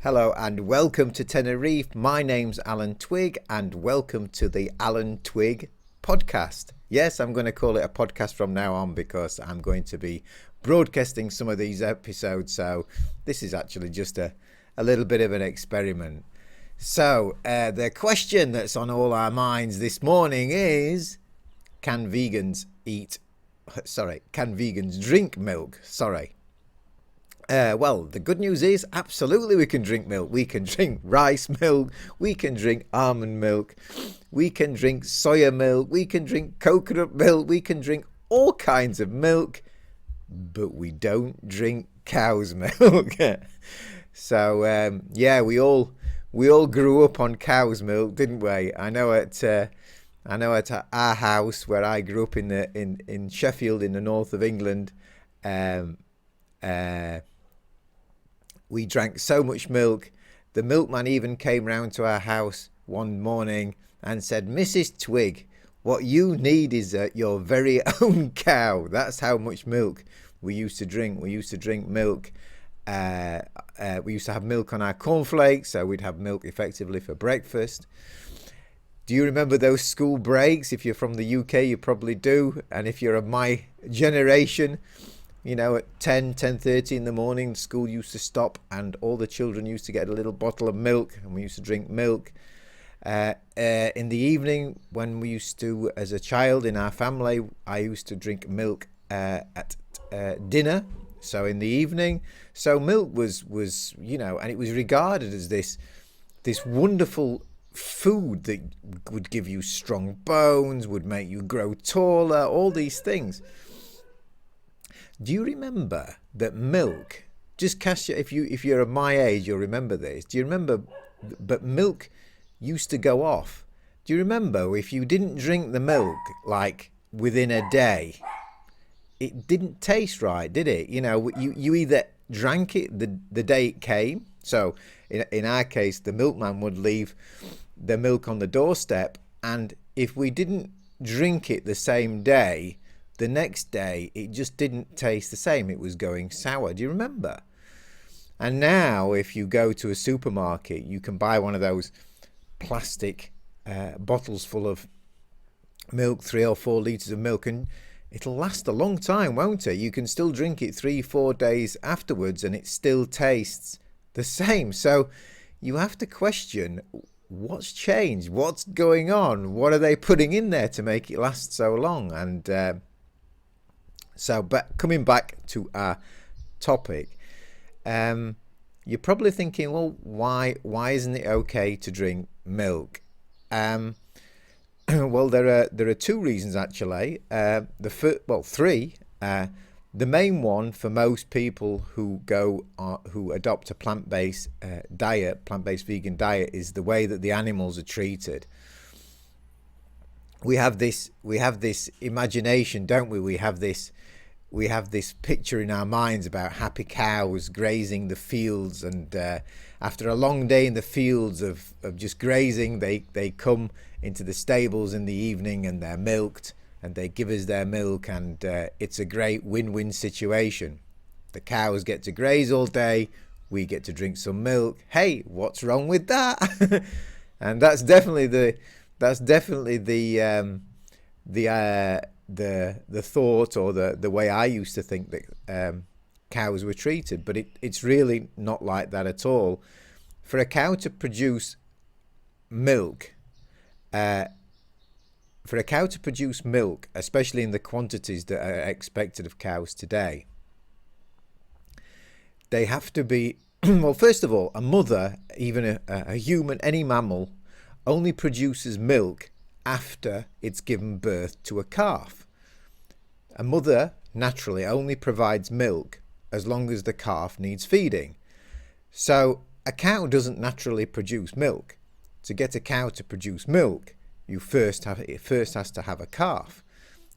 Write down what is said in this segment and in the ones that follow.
Hello and welcome to Tenerife. My name's Alan Twig and welcome to the Alan Twig podcast. Yes, I'm going to call it a podcast from now on because I'm going to be broadcasting some of these episodes. So this is actually just a little bit of an experiment. So the question that's on all our minds this morning is, can vegans drink milk? Well, the good news is absolutely we can drink milk. We can drink rice milk, we can drink almond milk, we can drink soya milk, we can drink coconut milk, we can drink all kinds of milk, but we don't drink cow's milk. So we all grew up on cow's milk, didn't we? I know at our house where I grew up in Sheffield in the north of England, we drank so much milk, the milkman even came round to our house one morning and said, "Mrs. Twig, what you need is your very own cow." That's how much milk we used to drink. We used to drink milk. We used to have milk on our cornflakes, so we'd have milk effectively for breakfast. Do you remember those school breaks? If you're from the UK, you probably do. And if you're of my generation, you know, at 10:30 in the morning, school used to stop and all the children used to get a little bottle of milk and we used to drink milk. In the evening, when we used to, as a child in our family, I used to drink milk at dinner. So in the evening, so milk was, you know, and it was regarded as this wonderful food that would give you strong bones, would make you grow taller, all these things. Do you remember that milk, just cast your, if you're of my age, you'll remember this. Do you remember, but milk used to go off. Do you remember if you didn't drink the milk like within a day, it didn't taste right, did it? You know, you either drank it the day it came. So in our case, the milkman would leave the milk on the doorstep. And if we didn't drink it the same day, the next day, it just didn't taste the same. It was going sour. Do you remember? And now, if you go to a supermarket, you can buy one of those plastic bottles full of milk, 3 or 4 litres of milk, and it'll last a long time, won't it? You can still drink it 3-4 days afterwards, and it still tastes the same. So you have to question, what's changed? What's going on? What are they putting in there to make it last so long? And but coming back to our topic, you're probably thinking, well, why isn't it okay to drink milk? Well, there are 2 reasons actually. Three. The main one for most people who adopt a plant-based vegan diet, is the way that the animals are treated. We have this imagination, don't we? We have this picture in our minds about happy cows grazing the fields, and after a long day in the fields of just grazing, they come into the stables in the evening and they're milked and they give us their milk, and it's a great win-win situation. The cows get to graze all day, we get to drink some milk. Hey, what's wrong with that? And that's definitely the thought, or the way I used to think that cows were treated, but it's really not like that at all. For a cow to produce milk, especially in the quantities that are expected of cows today, they have to be well, first of all, a mother, even a human, any mammal, only produces milk after it's given birth to a calf. A mother naturally only provides milk as long as the calf needs feeding. So a cow doesn't naturally produce milk. To get a cow to produce milk, it first has to have a calf.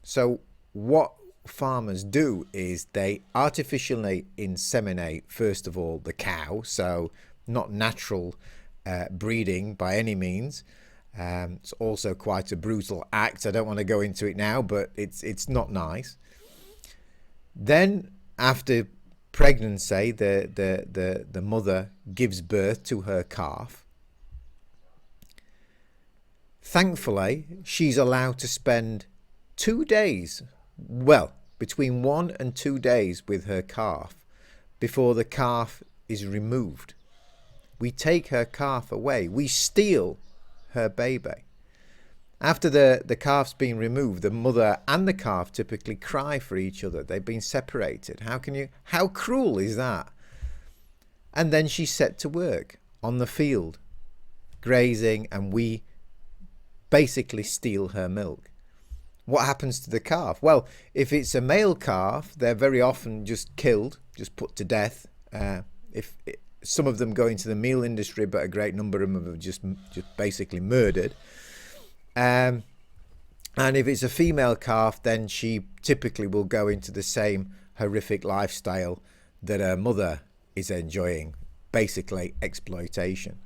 So what farmers do is they artificially inseminate, first of all, the cow, so not natural breeding by any means. It's also quite a brutal act. I don't want to go into it now, but it's not nice. Then after pregnancy, the mother gives birth to her calf. Thankfully, she's allowed to spend 2 days, well, between 1 and 2 days with her calf before the calf is removed. We take her calf away. We steal her baby. After the calf's been removed, the mother and the calf typically cry for each other. They've been separated. How cruel is that? And then she's set to work on the field, grazing, and we basically steal her milk. What happens to the calf? Well, if it's a male calf, they're very often just killed, just put to death. Some of them go into the meal industry, but a great number of them are just basically murdered. And if it's a female calf, then she typically will go into the same horrific lifestyle that her mother is enjoying, basically exploitation.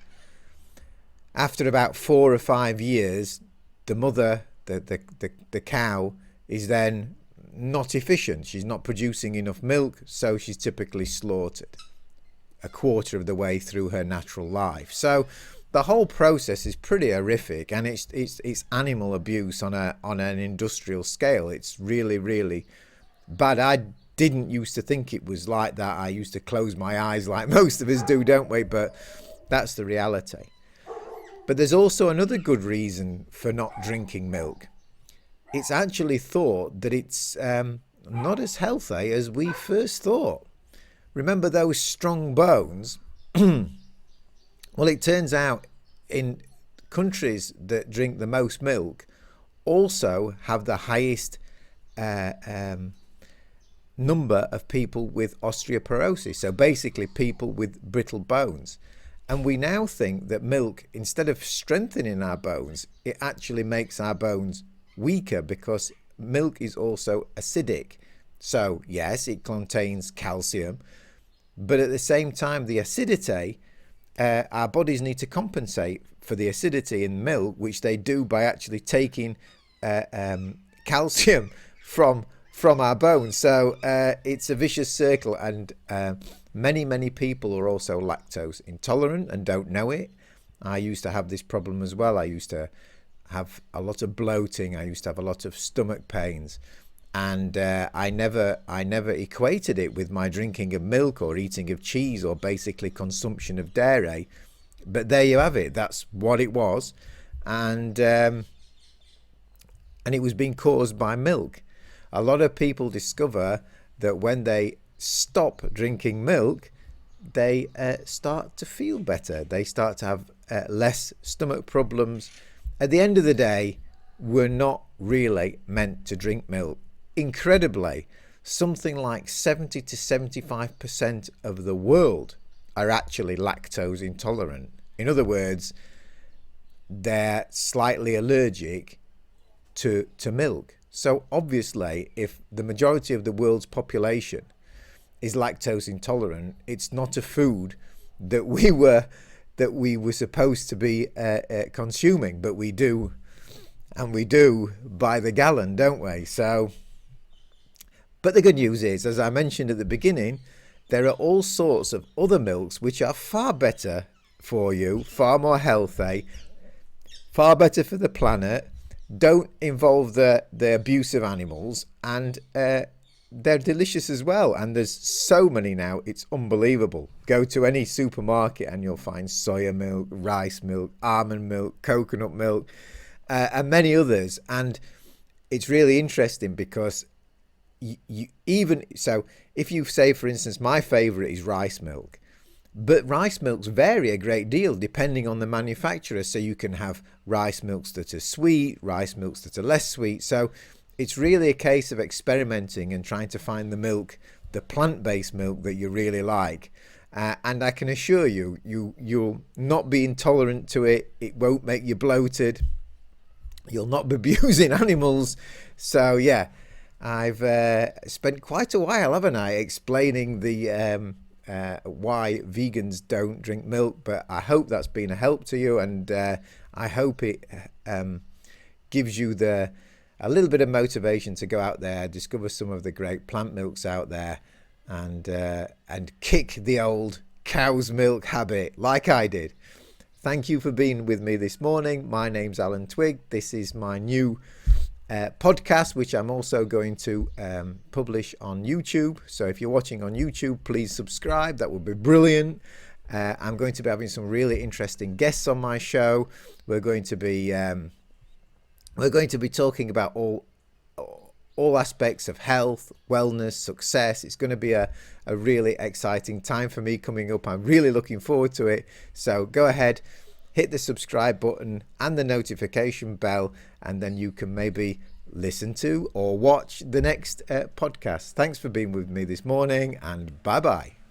After about 4 or 5 years, the mother, the cow, is then not efficient. She's not producing enough milk, so she's typically slaughtered a quarter of the way through her natural life. So the whole process is pretty horrific, and it's animal abuse on an industrial scale. It's really, really bad. I didn't used to think it was like that. I used to close my eyes like most of us do, don't we? But that's the reality. But there's also another good reason for not drinking milk. It's actually thought that it's not as healthy as we first thought. Remember those strong bones? Well, it turns out in countries that drink the most milk also have the highest number of people with osteoporosis. So basically people with brittle bones. And we now think that milk, instead of strengthening our bones, it actually makes our bones weaker because milk is also acidic. So yes, it contains calcium, but at the same time, the acidity, our bodies need to compensate for the acidity in milk, which they do by actually taking calcium from our bones. So it's a vicious circle, and many people are also lactose intolerant and don't know it. I used to have this problem as well. I used to have a lot of bloating. I used to have a lot of stomach pains, and I never equated it with my drinking of milk or eating of cheese or basically consumption of dairy. But there you have it. That's what it was, and it was being caused by milk. A lot of people discover that when they stop drinking milk, they start to feel better. They start to have less stomach problems. At the end of the day, we're not really meant to drink milk. Incredibly, something like 70 to 75% of the world are actually lactose intolerant. In other words, they're slightly allergic to milk. So obviously, if the majority of the world's population is lactose intolerant, it's not a food that we were supposed to be consuming, but we do, and we do by the gallon, don't we? So, but the good news is, as I mentioned at the beginning, there are all sorts of other milks which are far better for you, far more healthy, far better for the planet, don't involve the abuse of animals, and they're delicious as well. And there's so many now, it's unbelievable. Go to any supermarket and you'll find soya milk, rice milk, almond milk, coconut milk, and many others. And it's really interesting because if you say, for instance, my favorite is rice milk, but rice milks vary a great deal depending on the manufacturer. So you can have rice milks that are sweet, rice milks that are less sweet. So it's really a case of experimenting and trying to find the milk, the plant-based milk that you really like. And I can assure you, you'll not be intolerant to it. It won't make you bloated. You'll not be abusing animals. So yeah, I've spent quite a while, haven't I, explaining the why vegans don't drink milk. But I hope that's been a help to you, and I hope it gives you a little bit of motivation to go out there, discover some of the great plant milks out there, and kick the old cow's milk habit like I did. Thank you for being with me this morning. My name's Alan Twigg. This is my new podcast, which I'm also going to publish on YouTube. So if you're watching on YouTube, please subscribe. That would be brilliant. I'm going to be having some really interesting guests on my show. We're going to be talking about all aspects of health, wellness, success. It's going to be a really exciting time for me coming up. I'm really looking forward to it. So go ahead, hit the subscribe button and the notification bell, and then you can maybe listen to or watch the next podcast. Thanks for being with me this morning, and bye-bye.